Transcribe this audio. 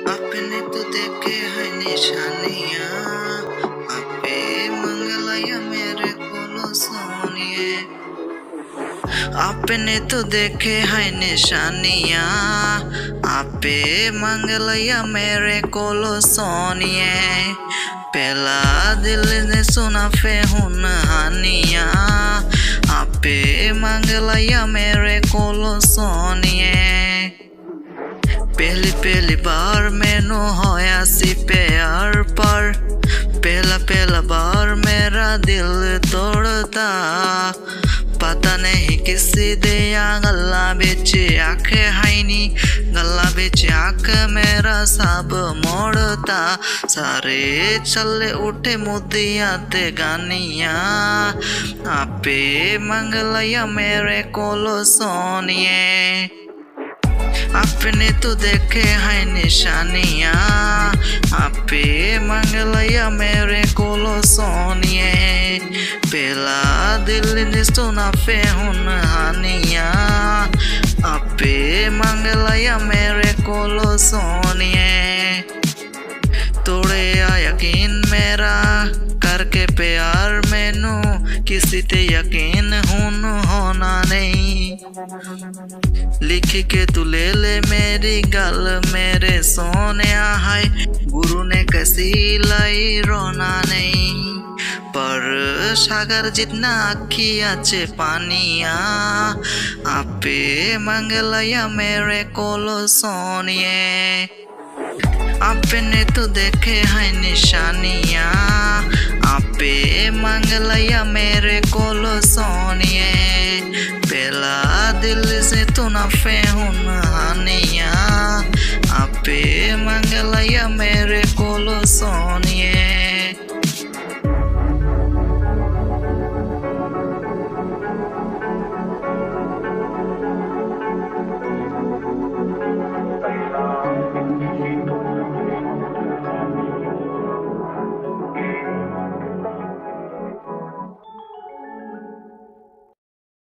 आपने तो देखे हैं निशानियाँ, आपे मंगलाया मेरे कोलो सोनिए। आपने तो देखे हैं निशानियाँ, आपे मंगलाया मेरे कोलो सोनिए। पहला दिल ने सुना फेहुन हानियाँ, आपे मंगलाया मेरे कोलो सोनिए। पहली बार मैनू होया सी प्यार पर, पहला बार मेरा दिल तोड़ता। पता नहीं किसी दिया गला बिच आँख हाईनी, गला बिच आँख मेरा सब मोड़ता। सारे चले उठे मुदिया ते गानिया, आपे मंगलाया मेरे कोलो सोनिए। आपने तो देखे हैं निशानियाँ, आपे मंगलाया मेरे कोलो सोनिए। पहला दिल ने सुना फेहुन हानियाँ, आपे मंगलाया मेरे कोलो सोनिए। तोड़े यकीन मेरा करके प्यार मैनू, किसी ते यकीन हुन होना नहीं। लिख के तू ले ले मेरी गल मेरे सोनिया, है गुरु ने कसी लाई रोना नहीं। पर सागर जितना आखी आचे पानिया, आपे मंगलाया मेरे कोलो सोनिए। आपने तो देखे हैं निशानियाँ, आपे मंगलाया मेरे कोलो सोनिए। पहला दिल से तू ना फेहुन हानियाँ, आपे मंगलाया मेरे कोलो सोनिए।